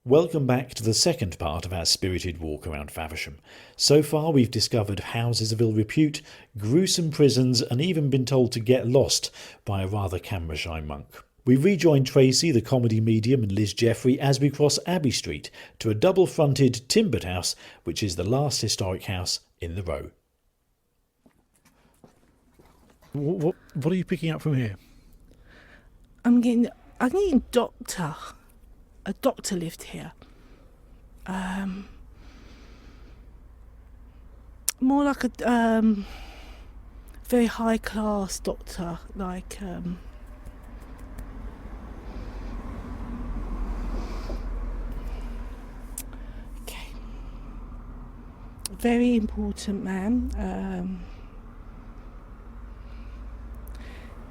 Welcome back to the second part of our spirited walk around Faversham. So far we've discovered houses of ill repute, gruesome prisons, and even been told to get lost by a rather camera-shy monk. We rejoin Tracy, the comedy medium, and Liz Jeffrey as we cross Abbey Street to a double-fronted timbered house, which is the last historic house in the row. What are you picking up from here? I'm getting doctor. A doctor lived here. More like a very high class doctor, like okay, very important man.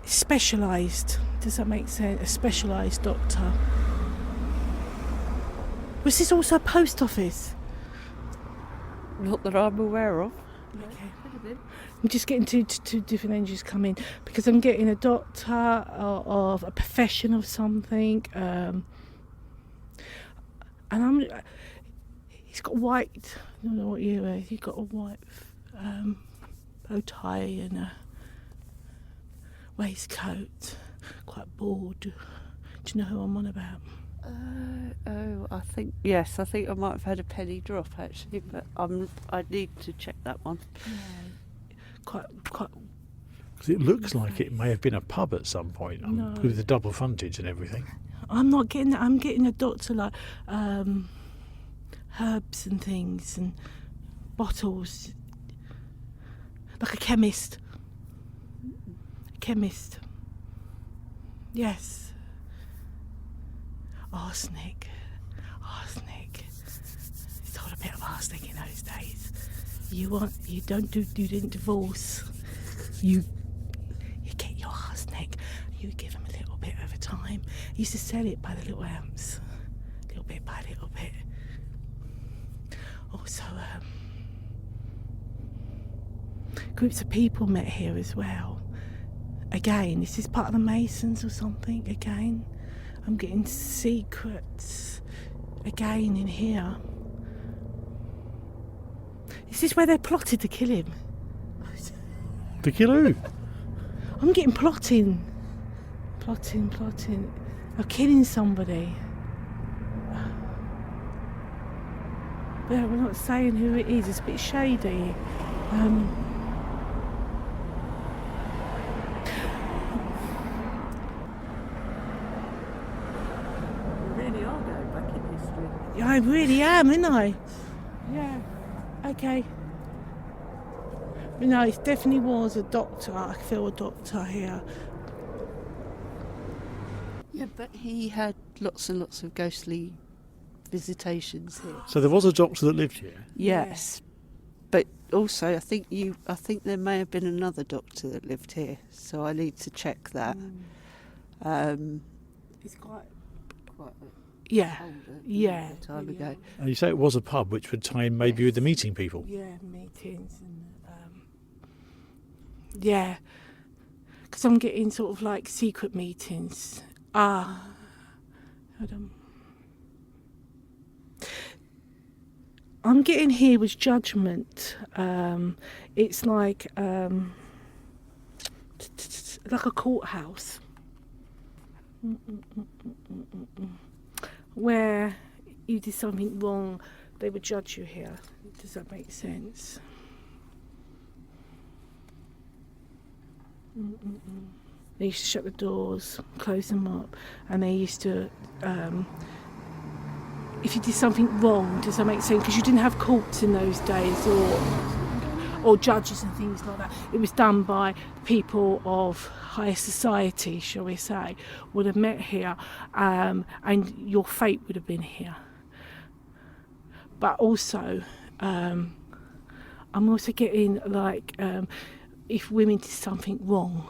Specialised. Does that make sense? A specialised doctor. Was this also a post office? Not that I'm aware of. Okay. I'm just getting two different engines come in because I'm getting a doctor of a profession of something, and he's got white. I don't know what year it is. He's got a white bow tie and a waistcoat. Quite bored. Do you know who I'm on about? I think yes. I think I might have had a penny drop actually, but I need to check that one. Yeah. Quite. Because it looks like it may have been a pub at some point, with the double frontage and everything. I'm not getting that. I'm getting a doctor like herbs and things and bottles, like a chemist. Yes. Arsenic. It's all a bit of arsenic in those days. You didn't divorce. You get your arsenic. You give them a little bit at a time. You used to sell it by the little ounce, little bit by little bit. Also, groups of people met here as well. Again, is this part of the Masons or something? Again. I'm getting secrets again in here. Is this where they plotted to kill him? To kill who? I'm getting plotting. Of killing somebody. But we're not saying who it is. It's a bit shady. I really am, isn't I? Yeah. Okay. But no, it definitely was a doctor. I feel a doctor here. Yeah, but he had lots and lots of ghostly visitations here. So there was a doctor that lived here? Yes. But also I think there may have been another doctor that lived here, so I need to check that. It's quite a time ago. And you say it was a pub, which would tie in maybe with the meeting people? Yeah, meetings and yeah, because I'm getting sort of like secret meetings. Hold on. I'm getting here with judgment. It's like a courthouse. Where you did something wrong, they would judge you here. Does that make sense? They used to shut the doors, close them up, and they used to, if you did something wrong, does that make sense? Because you didn't have courts in those days, or judges and things like that. It was done by people of higher society, shall we say, would have met here, and your fate would have been here. But also, I'm also getting like, if women did something wrong,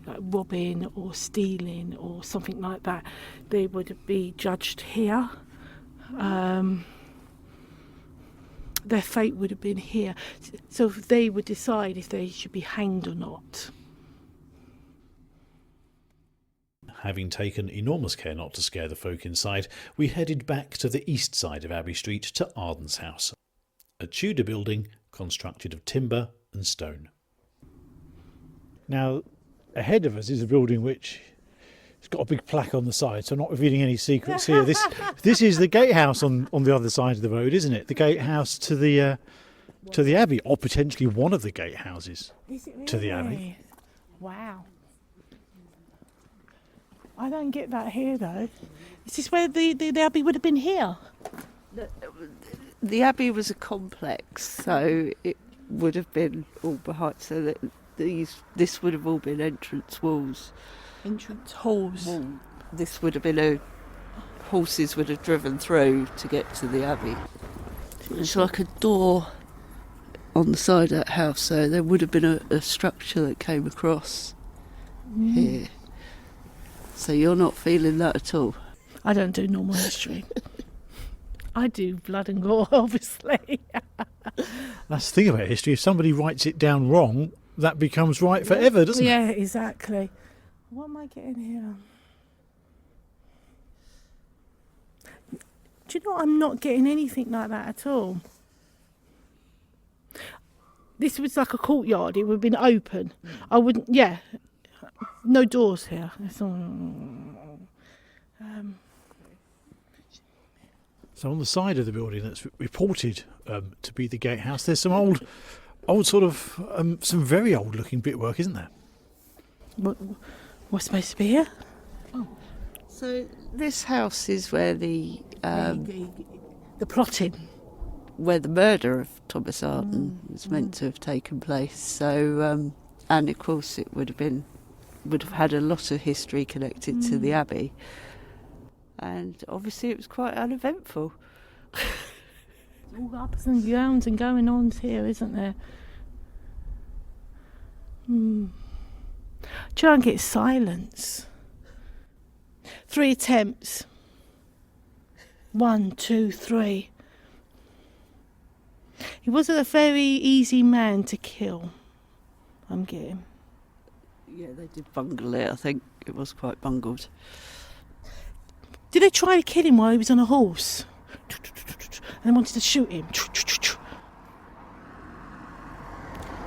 like robbing or stealing or something like that, they would be judged here. Their fate would have been here. So they would decide if they should be hanged or not. having taken enormous care not to scare the folk inside, we headed back to the east side of Abbey Street to Arden's house, a Tudor building constructed of timber and stone. Now, ahead of us is a building which has got a big plaque on the side, so I'm not revealing any secrets here. This is the gatehouse on the other side of the road, isn't it? The gatehouse to the Abbey, or potentially one of the gatehouses to the Abbey. Wow. I don't get that here, though. Is this where the Abbey would have been here? The Abbey was a complex, so it would have been all behind, so that this would have all been entrance walls. Entrance halls. This would have been horses would have driven through to get to the Abbey. It's like a door on the side of that house, so there would have been a structure that came across here. So you're not feeling that at all? I don't do normal history. I do blood and gore, obviously. That's the thing about history. If somebody writes it down wrong, that becomes right forever, doesn't it? Yeah, exactly. What am I getting here? Do you know what? I'm not getting anything like that at all. This was like a courtyard. It would have been open. I wouldn't, yeah. No doors here. It's all, So on the side of the building that's reported to be the gatehouse, there's some old sort of, some very old looking brickwork, isn't there? what's supposed to be here? So this house is where the plotting. where the murder of Thomas Arden was meant to have taken place. So, and of course, it would have had a lot of history connected to the Abbey, and obviously it was quite uneventful. All ups and downs and going ons here, isn't there? Try and get silence. 3 attempts. 1, 2, 3. He wasn't a very easy man to kill. I'm getting. Yeah, they did bungle it. I think it was quite bungled. Did they try to kill him while he was on a horse? And they wanted to shoot him.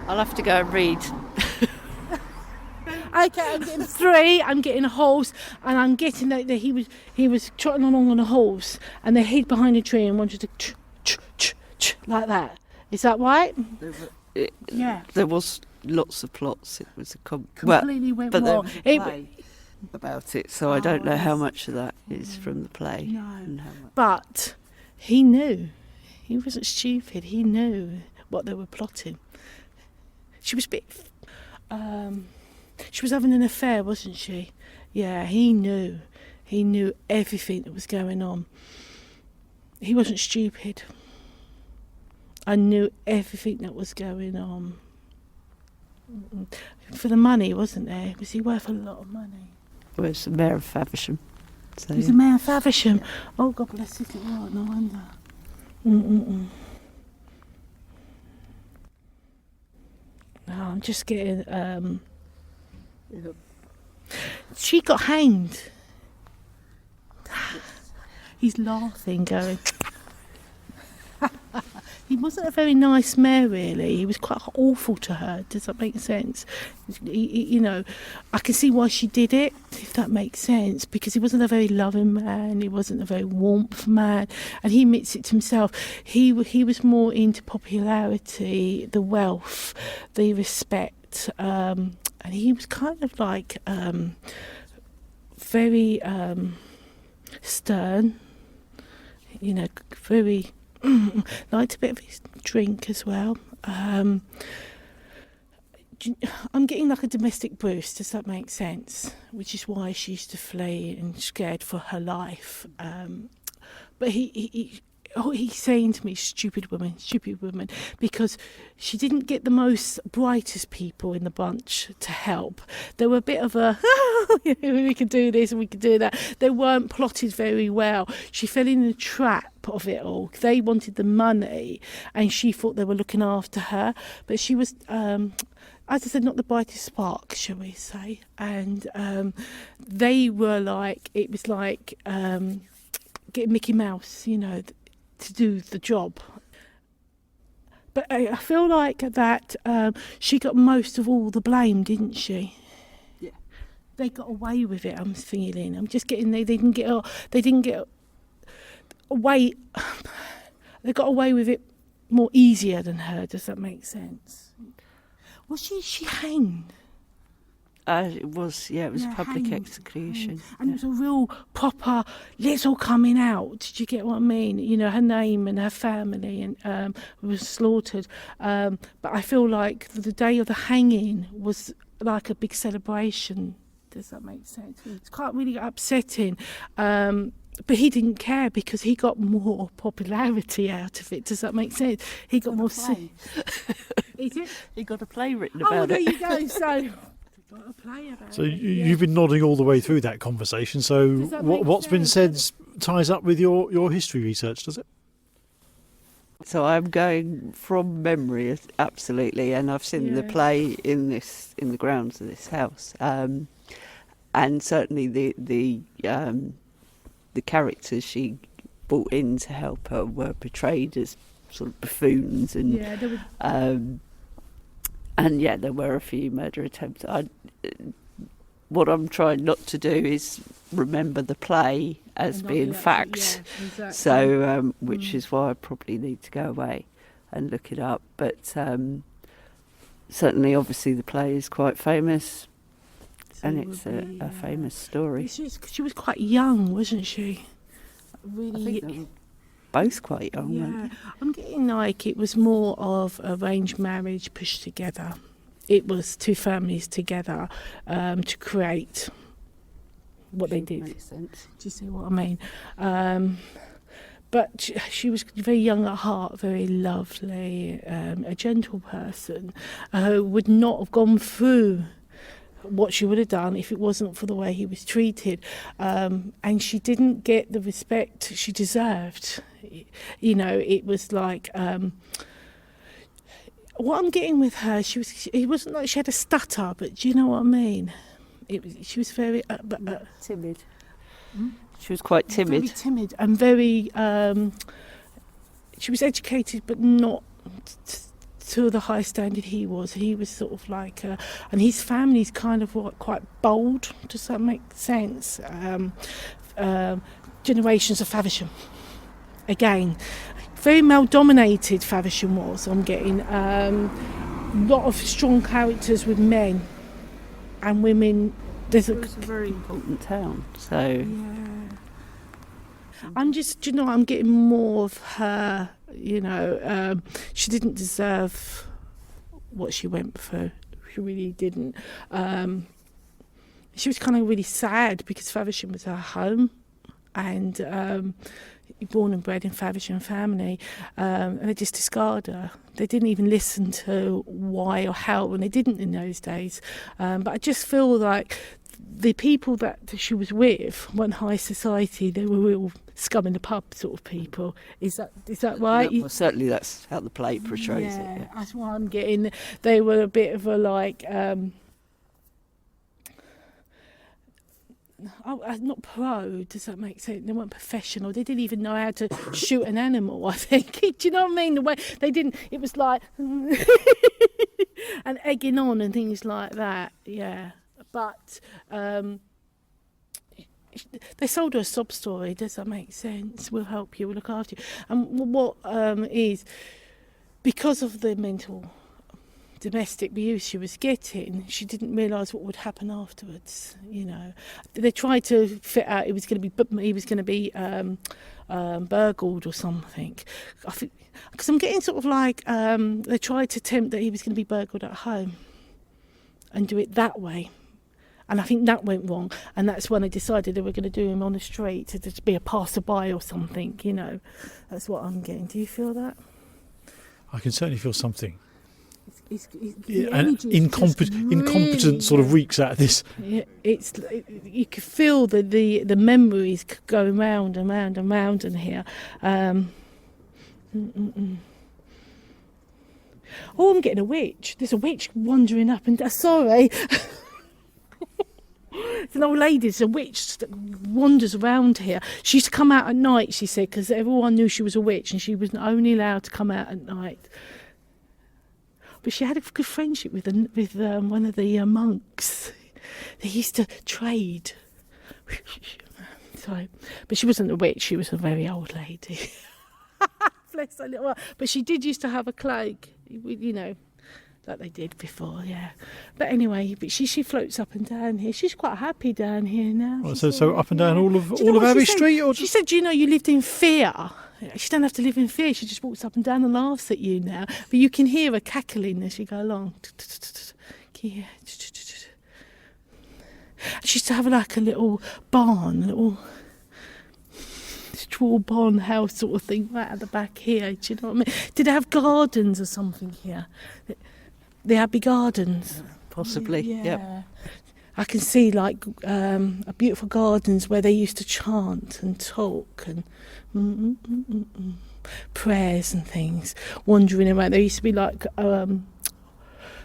I'll have to go and read. Okay, I'm getting 3. I'm getting a horse, and I'm getting that he was trotting along on a horse, and they hid behind a tree and wanted to like that. Is that right? Yeah. There was lots of plots. It was a completely went but wrong. There was a play about it, so I don't know how much of that is from the play. No, and how much. But he knew. He wasn't stupid. He knew what they were plotting. She was a bit. She was having an affair, wasn't she? Yeah, he knew. He knew everything that was going on. He wasn't stupid. I knew everything that was going on. For the money, wasn't there? Was he worth a lot of money? Well, it's the mayor of Faversham. So, He's the mayor of Faversham. Yeah. Oh, God bless his little heart, no wonder. No, I'm just getting... She got hanged. He's laughing, going... He wasn't a very nice mayor, really. He was quite awful to her. Does that make sense? I can see why she did it, if that makes sense, because he wasn't a very loving man. He wasn't a very warmth man, and he admits it to himself. He was more into popularity, the wealth, the respect, and he was kind of like very stern. Very. Liked a bit of his drink as well. I'm getting like a domestic Bruce, does that make sense? Which is why she used to flee and scared for her life. But he's saying to me, stupid woman, because she didn't get the most brightest people in the bunch to help. They were a bit of a, we can do this and we can do that. They weren't plotted very well. She fell in a trap of it all. They wanted the money, and she thought they were looking after her, but she was, as I said, not the brightest spark, shall we say. And they were like, it was like getting Mickey Mouse, you know, to do the job. But I feel like that she got most of all the blame, didn't she? Yeah. They got away with it. I'm feeling. I'm just getting. They didn't get away. They got away with it more easier than her. Does that make sense? Was she hanged? It was public hanged, execution. and it was a real proper, let's all coming out. Did you get what I mean? You know, her name and her family and was slaughtered. But I feel like the day of the hanging was like a big celebration. Does that make sense? It's quite really upsetting. But he didn't care because he got more popularity out of it. Does that make sense? He got more. He did. He got a play written about there it. you go. So. A play about So it. you've been nodding all the way through that conversation. So Does that make what's been said sense? ties up with your history research, does it? So I'm going from memory, absolutely, and I've seen the Yeah. play in the grounds of this house, and certainly the characters she brought in to help her were portrayed as sort of buffoons, and Yeah, there was. and yeah, there were a few murder attempts. What I'm trying not to do is remember the play as And not being the actual- facts. yeah, exactly. So, which is why I probably need to go away and look it up. But certainly, obviously, the play is quite famous, So and it it's would be, a famous story. She was quite young, wasn't she? Really. I think they were both quite young, weren't Yeah, they? I'm getting like it was more of arranged marriage pushed together. It was two families together to create what they did. Makes sense. Do you see what I mean? But she was very young at heart, very lovely, a gentle person who would not have gone through what she would have done if it wasn't for the way he was treated. And she didn't get the respect she deserved. You know, it was like... what I'm getting with her, it wasn't like she had a stutter, but do you know what I mean? She was very... Timid. She was quite timid. Very timid and very... she was educated, but not to the high standard he was. He was sort of like... and his family's kind of quite bold. Does that make sense? Generations of Faversham. Again, very male-dominated Faversham was, I'm getting. Lot of strong characters with men and women. It was a very important town, so... Yeah. I'm just, I'm getting more of her, she didn't deserve what she went through. She really didn't. She was kind of really sad because Faversham was her home, and born and bred in Faversham family, and they just discarded her. They didn't even listen to why or how, and they didn't in those days. But I just feel like the people that she was with weren't high society. They were real scum in the pub sort of people. Is that right? Well, certainly that's how the play portrays it. Yeah, Yeah. that's what I'm getting. They were a bit of a like... not pro, does that make sense? They weren't professional. They didn't even know how to shoot an animal, I think. Do you know what I mean? The way they didn't, it was like and egging on and things like that. Yeah, but they sold her a sob story. Does that make sense? We'll help you. We'll look after you. And what is because of the mental domestic abuse she was getting, she didn't realise what would happen afterwards. They tried to fit out he was going to be burgled or something. I think because I'm getting sort of like they tried to tempt that he was going to be burgled at home and do it that way. And I think that went wrong, and that's when they decided they were going to do him on the street to just be a passerby or something. That's what I'm getting. Do you feel that? I can certainly feel something. The and energy is just incompetent sort of really- reeks out of this. You could feel the memories going round and round and round in here. Oh, I'm getting a witch. There's a witch wandering up and down. Sorry. It's an old lady, there's a witch that wanders around here. She used to come out at night, she said, because everyone knew she was a witch and she was only allowed to come out at night. But she had a good friendship with one of the monks. They used to trade. So, but she wasn't a witch, she was a very old lady. Bless her little heart. But she did used to have a cloak, you know, like they did before, yeah. But anyway, but she floats up and down here. She's quite happy down here now. Well, She so said, up and down yeah. all of Do you know what Abbey she said? Street, or She just... said, you know, you lived in fear. She don't have to live in fear. She just walks up and down and laughs at you now. But you can hear her cackling as you go along. She used to have like a little barn, a little straw barn house sort of thing right at the back here. Do you know what I mean? Did they have gardens or something here? The Abbey Gardens. Possibly, Yeah. yep. I can see like beautiful gardens where they used to chant and talk and prayers and things, wandering around. There used to be like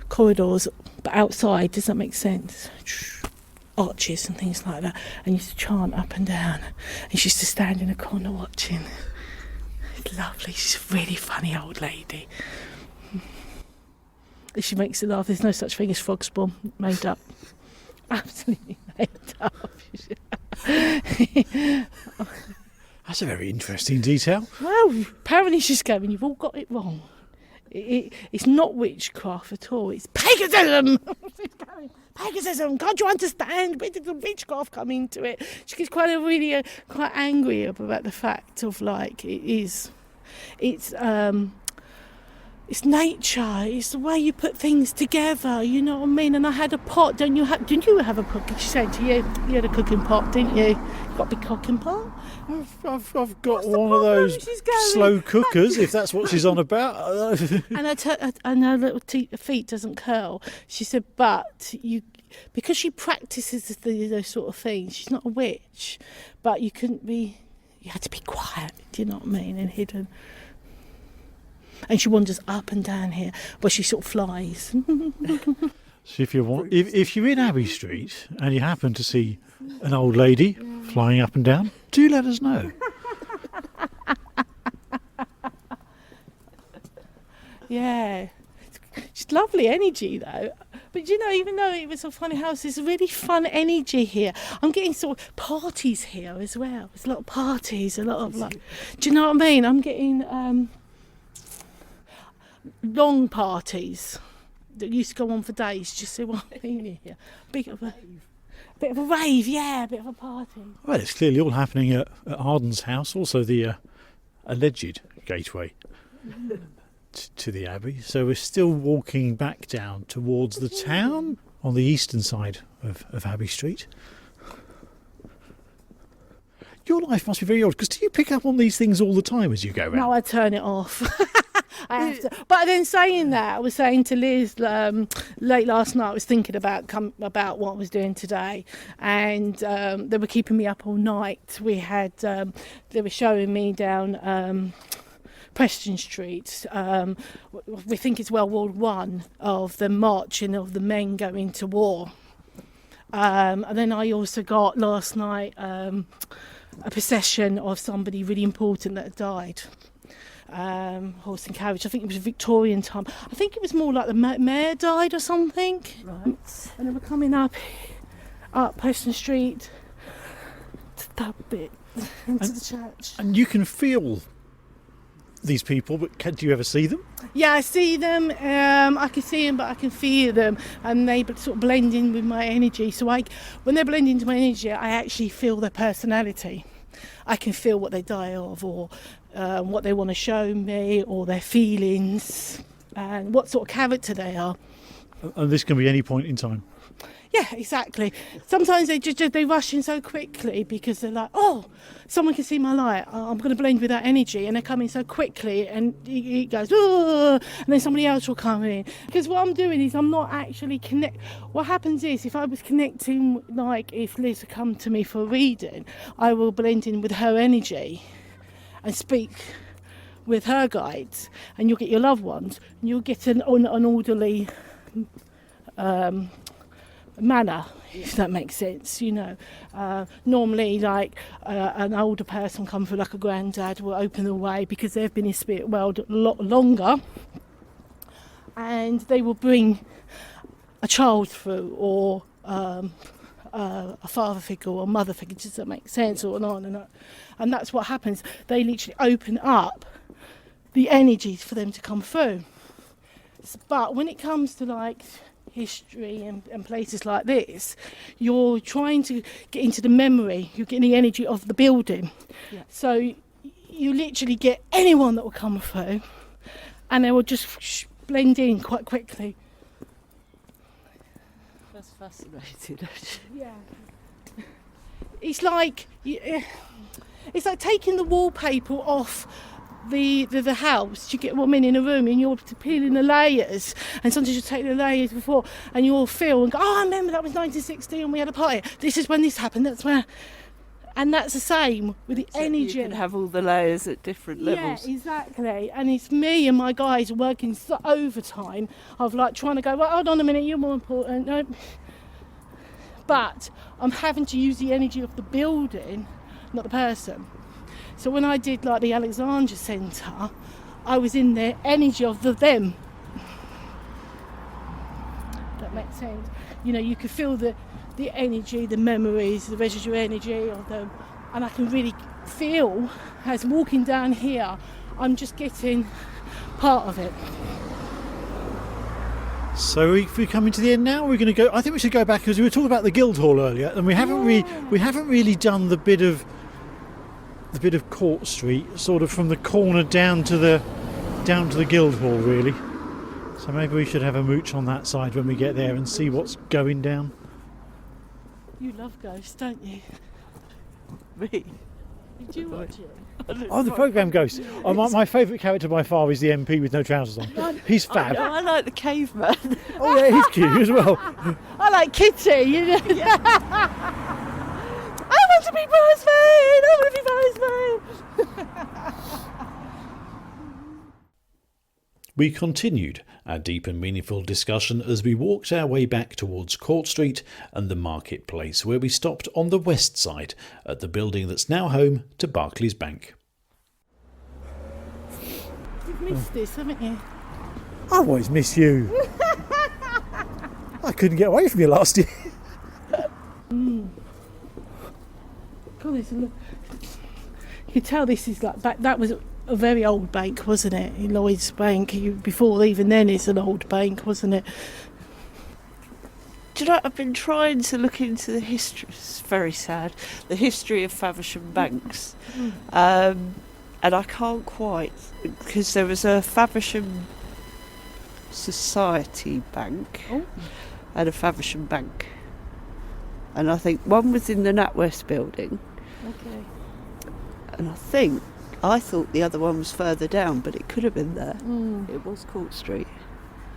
corridors, but outside. Does that make sense? Arches and things like that, and used to chant up and down. And she used to stand in a corner watching. It's lovely. She's a really funny old lady. She makes it laugh. There's no such thing as frog spawn. Made up. Absolutely made up. That's a very interesting detail. Well, apparently she's going, you've all got it wrong. It's not witchcraft at all. It's paganism. She's going, paganism. Can't you understand? Where did the witchcraft come into it? She gets quite angry about the fact of like it's nature. It's the way you put things together. You know what I mean? And I had a pot. Didn't you have a pot? She said to you, you had a cooking pot, didn't you? You got a big cooking pot. I've got What's the one of those problem? She's going- slow cookers, if that's what she's on about. And her little feet doesn't curl. She said, but because she practices those sort of things, she's not a witch, but you had to be quiet, do you know what I mean, and hidden. And she wanders up and down here, where she sort of flies. So if you're in Abbey Street and you happen to see an old lady flying up and down, do let us know. Yeah. It's lovely energy, though. But, you know, even though it was a funny house, there's really fun energy here. I'm getting sort of parties here as well. There's a lot of parties, a lot of, like... Do you know what I mean? I'm getting... long parties that used to go on for days. Do you see what I mean here? Bit of a rave, yeah, a bit of a party. Well, it's clearly all happening at Arden's house, also the alleged gateway to the Abbey. So we're still walking back down towards the town on the eastern side of Abbey Street. Your life must be very odd, because do you pick up on these things all the time as you go around? No, I turn it off. I have to. But then saying that, I was saying to Liz late last night, I was thinking about what I was doing today, and they were keeping me up all night. We had they were showing me down Preston Street. We think it's World War One, of the marching of the men going to war. And then I also got last night a procession of somebody really important that had died. Horse and carriage. I think it was Victorian time. I think it was more like the mayor died or something. Right. And they were coming up Preston Street to that bit into the church. And you can feel these people, but do you ever see them? Yeah, I see them. I can see them, but I can feel them, and they sort of blend in with my energy. So when they blend into my energy, I actually feel their personality. I can feel what they die of, or what they want to show me, or their feelings, and what sort of character they are. And this can be any point in time. Yeah, exactly. Sometimes they rush in so quickly because they're like, oh, someone can see my light. I'm going to blend with that energy, and they come in so quickly, and it goes, oh, and then somebody else will come in. Because what I'm doing is I'm not actually connect. What happens is if I was connecting, like if Liz had come to me for a reading, I will blend in with her energy and speak with her guides, and you'll get your loved ones, and you'll get an orderly manner, if that makes sense, you know. Normally, like an older person come through, like a granddad, will open the way because they've been in spirit world a lot longer, and they will bring a child through, or a father figure or a mother figure, does that make sense, or on and on. And that's what happens. They literally open up the energies for them to come through. But when it comes to like history and places like this, you're trying to get into the memory, you're getting the energy of the building. Yeah. So you literally get anyone that will come through, and they will just blend in quite quickly. That's fascinating, actually. Yeah. It's like taking the wallpaper off the house. You get what I mean, in a room, and you're peeling the layers, and sometimes you take the layers before and you'll feel and go, oh, I remember that was 1960 and we had a party, this is when this happened, that's where. And that's the same with the energy. You can have all the layers at different levels. Yeah, exactly. And it's me and my guys working so overtime of like trying to go, well, hold on a minute, you're more important. No. But I'm having to use the energy of the building, not the person. So when I did like the Alexandra Centre, I was in the energy of them. That makes sense. You know, you could feel the energy, the memories, the residual energy of them, and I can really feel as walking down here, I'm just getting part of it. So if we're coming to the end now, we're going to go. I think we should go back because we were talking about the Guildhall earlier, and we haven't really done the bit of Court Street, sort of from the corner down to the Guildhall, really. So maybe we should have a mooch on that side when we get there and see what's going down. You love ghosts, don't you? Me? Did you watch it? Oh, the programme Ghost. Oh, my favourite character by far is the MP with no trousers on. He's fab. I like the caveman. Oh yeah, he's cute as well. I like Kitty, you know. Yeah. I want to be bridesmaid! I want to be bridesmaid! We continued our deep and meaningful discussion as we walked our way back towards Court Street and the marketplace, where we stopped on the west side at the building that's now home to Barclays Bank. You've missed this, haven't you? I always miss you. I couldn't get away from you last year. God, you can tell this is like back. That was a very old bank, wasn't it? In Lloyd's Bank. Before even then, it's an old bank, wasn't it? Do you know, I've been trying to look into the history. It's very sad. The history of Faversham banks, and I can't quite, because there was a Faversham Society Bank and a Faversham Bank, and I think one was in the NatWest building. Okay. And I thought the other one was further down, but it could have been there. It was Court Street.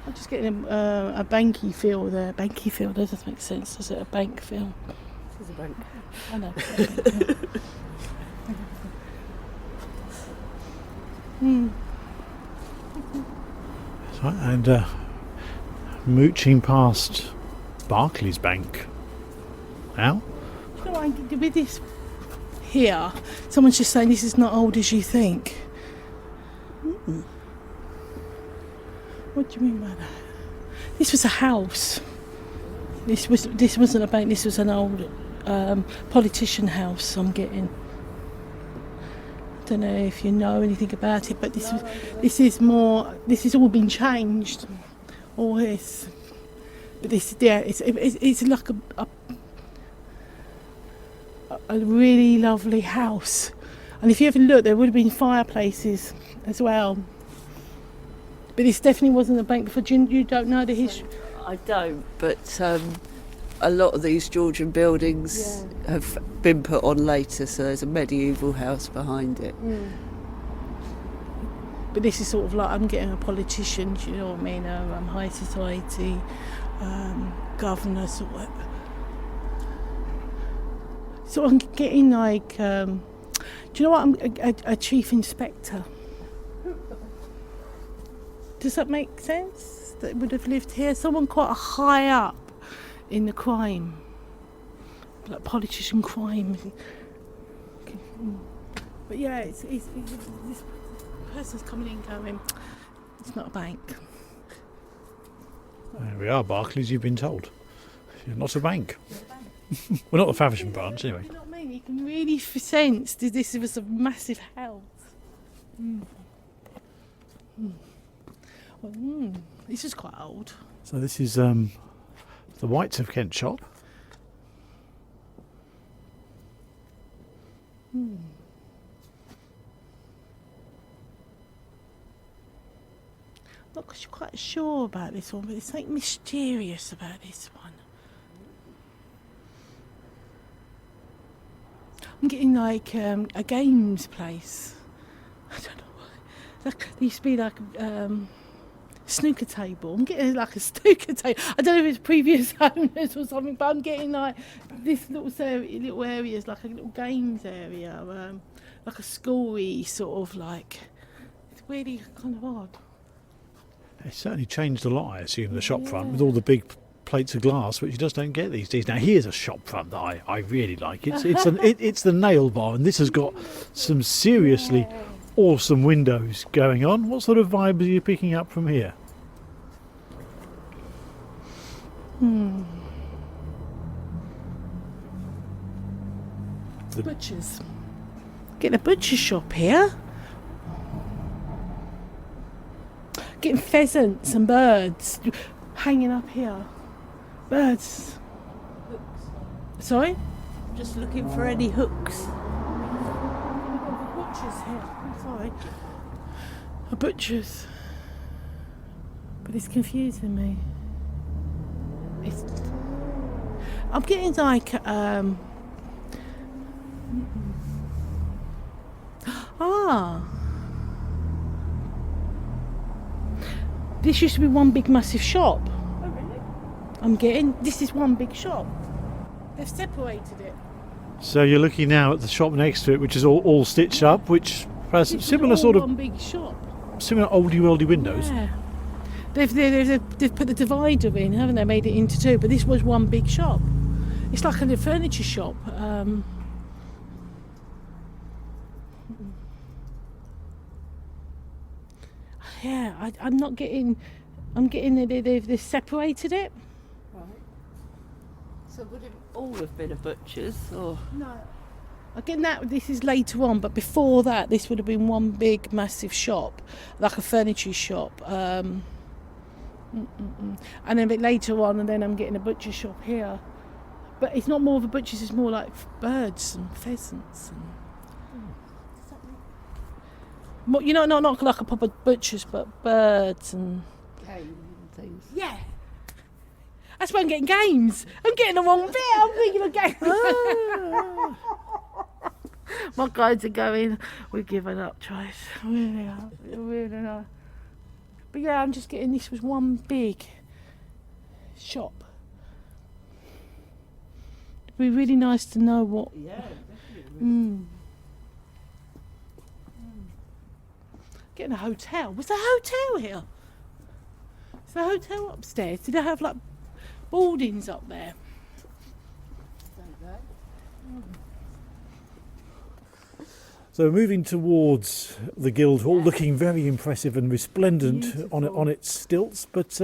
I'm just getting a banky feel there. Banky feel, that doesn't make sense, does it? A bank feel. This is a bank. I know. That's right, and mooching past Barclays Bank. Now? You know what, with this here, someone's just saying this is not old as you think. What do you mean by that? This was a house. This wasn't a bank. This was an old politician house. I'm getting. I don't know if you know anything about it, but this is more. This has all been changed. All this, but this, yeah, it's like a really lovely house, and if you ever look, there would have been fireplaces as well. But this definitely wasn't a bank before. You don't know the history. I don't, but a lot of these Georgian buildings have been put on later, so there's a medieval house behind it. But this is sort of like I'm getting a politician, do you know what I mean? High society, governor, sort of. So I'm getting like, do you know what? I'm a chief inspector. Does that make sense? That would have lived here? Someone quite high up in the crime, like politician crime. But yeah, it's this person's coming in going, it's not a bank. There we are, Barclays, you've been told. You're not a bank. Well, not the Faversham branch, anyway. You know what I mean? You can really sense that this was a massive house. Well, this is quite old. So this is the Whites of Kent shop. Not quite sure about this one, but there's something mysterious about this one. I'm getting like a games place. I don't know why. There used to be like snooker table. I'm getting like a snooker table. I don't know if it's previous owners or something, but I'm getting like this little areas, like a little games area, like a schooly sort of like. It's really kind of odd. It's certainly changed a lot, I assume, the shop front, with all the big plates of glass, which you just don't get these days. Now, here's a shop front that I really like. It's the nail bar, and this has got some seriously awesome windows going on. What sort of vibes are you picking up from here? The butchers. Getting a butcher shop here. Getting pheasants and birds hanging up here. Birds. Hooks. Sorry? Just looking for any hooks. Butchers here. I'm sorry. A butcher's. But it's confusing me. I'm getting like this used to be one big massive shop. Oh, really? I'm getting this is one big shop. They've separated it. So you're looking now at the shop next to it, which is all stitched up, which has This similar is sort all of one big shop. similar oldie-worldy windows. Yeah. They've put the divider in, haven't they? Made it into two, but this was one big shop. It's like a furniture shop. Yeah, I'm not getting. I'm getting they've separated it. Right. So would it all have been a butcher's, or? No. Again, this is later on, but before that, this would have been one big, massive shop, like a furniture shop. And then a bit later on, and then I'm getting a butcher shop here. But it's not more of a butcher's; it's more like birds and pheasants and. You know, not like a proper butcher's, but birds and. Game and things. Yeah. That's why I'm getting games. I'm getting the wrong bit. I'm thinking of games. My guides are going, we're giving up, Trace. Really are. Really are. But yeah, I'm just getting, this was one big shop. It'd be really nice to know what. Yeah, definitely. Getting a hotel. Was there a hotel here? Is there a hotel upstairs? Did they have like boardings up there? So moving towards the Guildhall, looking very impressive and resplendent on its stilts. But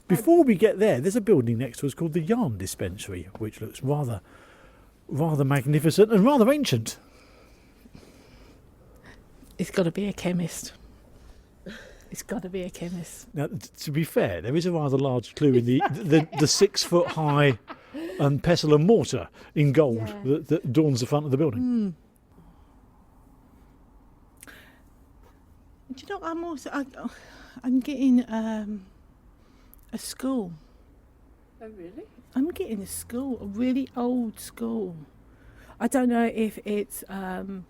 before we get there, there's a building next to us called the Yarn Dispensary, which looks rather magnificent and rather ancient. It's got to be a chemist. It's got to be a chemist. Now, to be fair, there is a rather large clue in the 6 foot high pestle and mortar in gold that adorns the front of the building. Do you know, I'm getting a school. Oh, really? I'm getting a school, a really old school. I don't know if it's the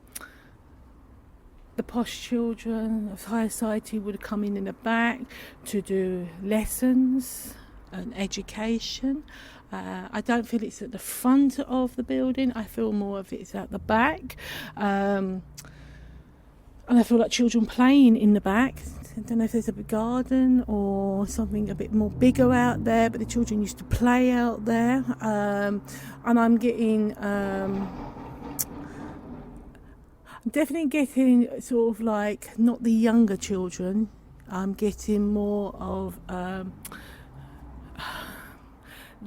posh children of higher society would have come in the back to do lessons and education. I don't feel it's at the front of the building. I feel more of it's at the back. And I feel like children playing in the back. I don't know if there's a garden or something a bit more bigger out there, but the children used to play out there. And I'm getting... definitely getting sort of like not the younger children. I'm getting more of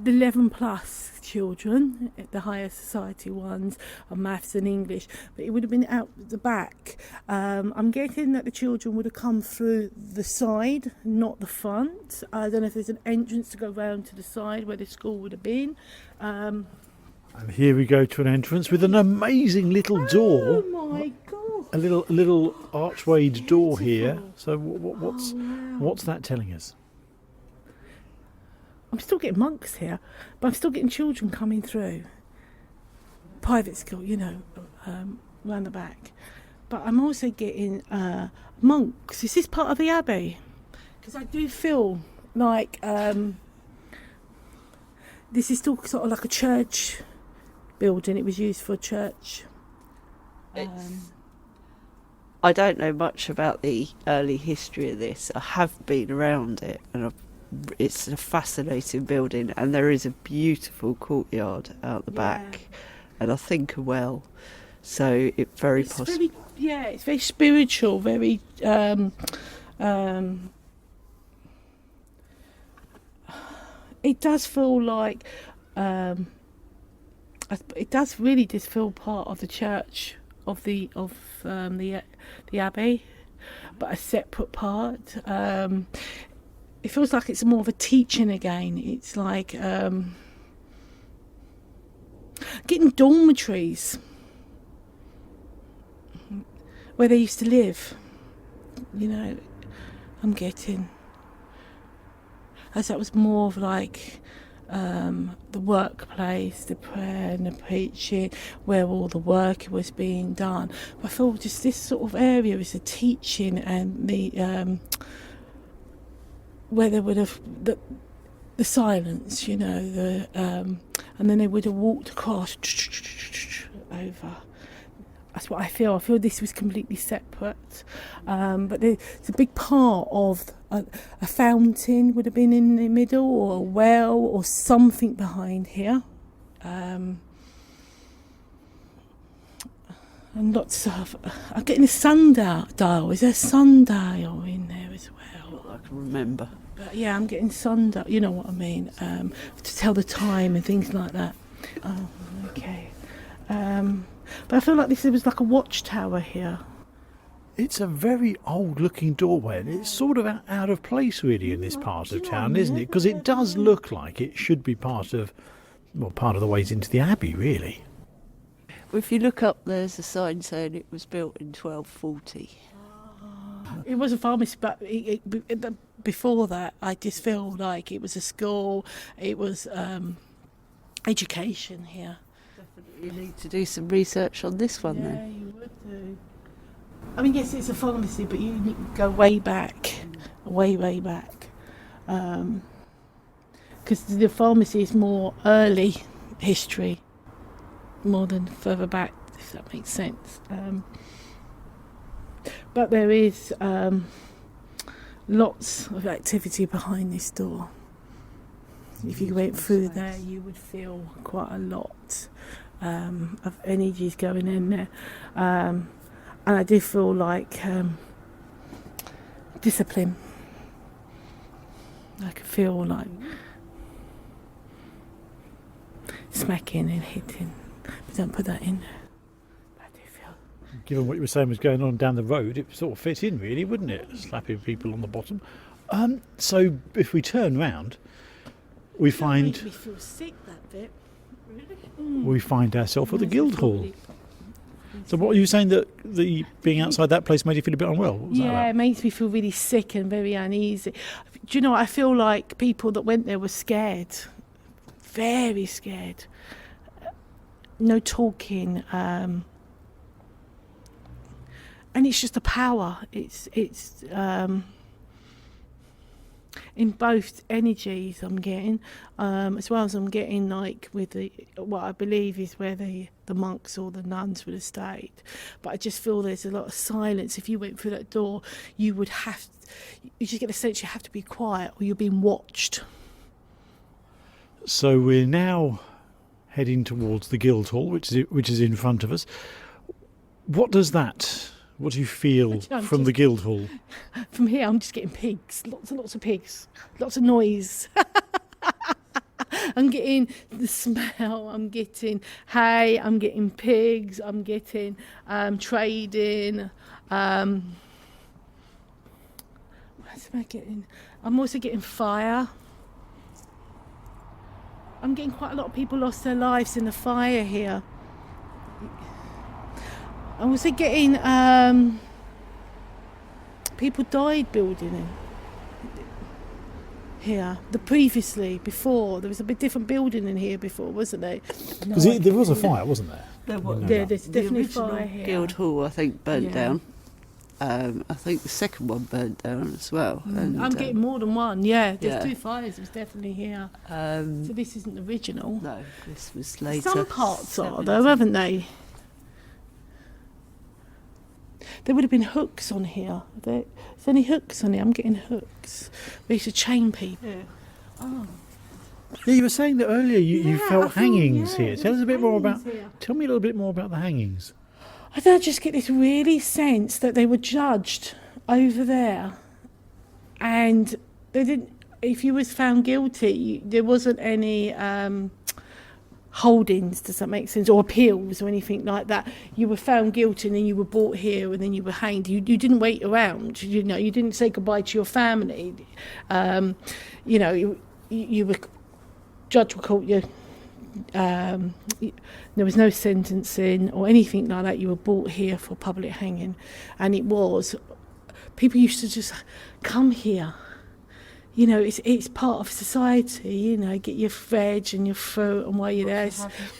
the 11 plus children, the higher society ones, of maths and English, but it would have been out the back. I'm getting that the children would have come through the side, not the front. I don't know if there's an entrance to go round to the side where the school would have been. And here we go to an entrance with an amazing little door. Oh my God! A little archwayed door here. So what's that telling us? I'm still getting monks here, but I'm still getting children coming through. Private school, round the back. But I'm also getting monks. Is this part of the abbey? Because I do feel like this is still sort of like a church building. It was used for a church. I don't know much about the early history of this. I have been around it, and it's a fascinating building, and there is a beautiful courtyard out the back, and I think a well. So it's very possible. It's very spiritual, very. It does feel like. It does really just feel part of the church of the abbey, but a separate part. It feels like it's more of a teaching again. It's like getting dormitories where they used to live. I'm getting, as that was more of like the workplace, the prayer and the preaching, where all the work was being done. But I feel just this sort of area is the teaching and the where they would have the silence, and then they would have walked across over. That's what I feel. I feel this was completely separate, but there's a big part of a fountain would have been in the middle, or a well, or something behind here. And lots of. I'm getting a sundial. Is there a sundial in there as well? I can remember. But yeah, I'm getting sundial. You know what I mean? To tell the time and things like that. Oh, okay. But I feel like this was like a watchtower here. It's a very old-looking doorway, and it's sort of out of place, really, in this part of town, isn't it? Because it does look like it should be part of the ways into the abbey, really. Well, if you look up, there's a sign saying it was built in 1240. It was a pharmacy, but before that, I just feel like it was a school. It was education here. You need to do some research on this one then. Yeah, you would do. I mean, yes, it's a pharmacy, but you need to go way back. Way back. Because the pharmacy is more early history, more than further back, if that makes sense. But there is lots of activity behind this door. If you went through there, you would feel quite a lot of energies going in there. And I do feel like discipline. I can feel like smacking and hitting. But don't put that in there. I do feel. Given what you were saying was going on down the road, it sort of fit in, really, wouldn't it? Slapping people on the bottom. So if we turn round, we find. That made me feel sick, that bit. Really? We find ourselves at the Guildhall. So what are you saying, that the being outside that place made you feel a bit unwell? What was that about? It makes me feel really sick and very uneasy. Do you know what? I feel like people that went there were scared. very scared. No talking, and it's just a power. It's in both energies I'm getting, as well as I'm getting like with what I believe is where the monks or the nuns would have stayed. But I just feel there's a lot of silence. If you went through that door, you just get the sense you have to be quiet or you're being watched. So we're now heading towards the Guildhall, which is in front of us. What do you feel from the Guildhall? From here, I'm just getting pigs, lots and lots of pigs, lots of noise. I'm getting the smell, I'm getting hay, I'm getting pigs, I'm getting trading. What else am I getting? I'm also getting fire. I'm getting quite a lot of people lost their lives in the fire here. I'm also getting people died building in here. Before there was a bit different building in here before, wasn't there? There was a fire, wasn't there? There's definitely fire here. Guildhall, I think, burnt down. I think the second one burnt down as well. And, I'm getting more than one. Yeah, there's yeah. 2 fires. It was definitely here. So this isn't the original. No, this was later. Some parts are though, haven't they? There would have been hooks on here. There's any hooks on here? I'm getting hooks. We used to chain people. Yeah. Oh. Yeah, you were saying that earlier you felt hangings here. Tell us a bit more about. Here. Tell me a little bit more about the hangings. I don't just get this really sense that they were judged over there, and they didn't. If you was found guilty, there wasn't any holdings. Does that make sense? Or appeals or anything like that. You were found guilty, and then you were brought here, and then you were hanged. You didn't wait around. You didn't say goodbye to your family. You were judge will call you. There was no sentencing or anything like that. You were brought here for public hanging, and people used to just come here. It's part of society. Get your veg and your fruit, and while you're there,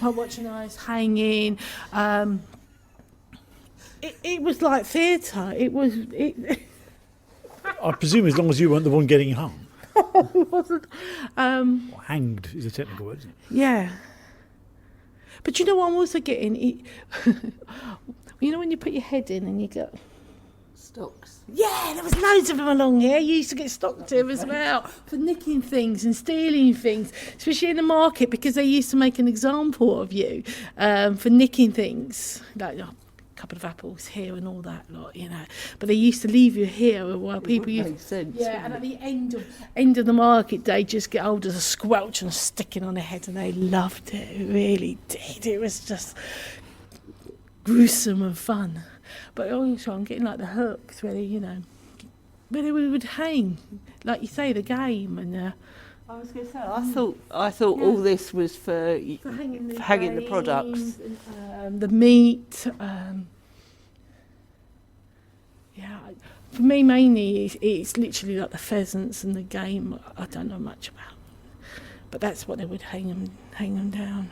watching us hanging. It was like theatre. It was. I presume as long as you weren't the one getting hung. It wasn't. Or hanged is a technical word, isn't it? Yeah. But you know what I'm also getting? When you put your head in and you go... Stocks. Yeah, there was loads of them along here. You used to get stocked here as well for nicking things and stealing things, especially in the market, because they used to make an example of you for nicking things. Like, couple of apples here and all that lot, but they used to leave you here while people used sense, and at the end of the market they just get hold of a squelch and sticking on their head, and they loved it. It really did. It was just gruesome and fun. But also I'm getting like the hooks where they would hang, like you say, the game. And I was going to say, I thought all this was for hanging the products, and, the meat. For me mainly it's literally like the pheasants and the game. I don't know much about, but that's what they would hang them down.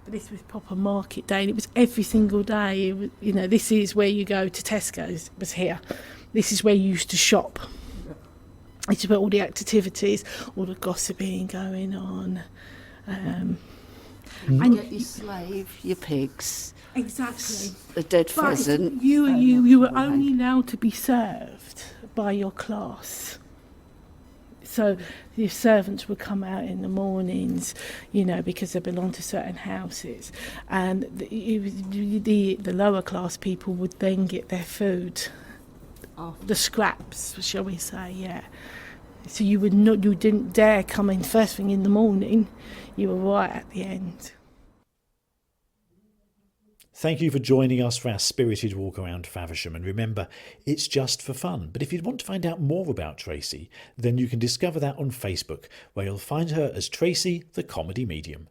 But this was proper market day, and it was every single day. It was, this is where you go to Tesco's. It was here. This is where you used to shop. It's about all the activities, all the gossiping going on. And get your slave, your pigs. Exactly. A dead pheasant. You were only allowed to be served by your class. So your servants would come out in the mornings, because they belonged to certain houses, and the lower class people would then get their food. The scraps, shall we say, yeah. So you didn't dare come in first thing in the morning. You were right at the end. Thank you for joining us for our spirited walk around Faversham, and remember, it's just for fun. But if you'd want to find out more about Tracy, then you can discover that on Facebook, where you'll find her as Tracy the Comedy Medium.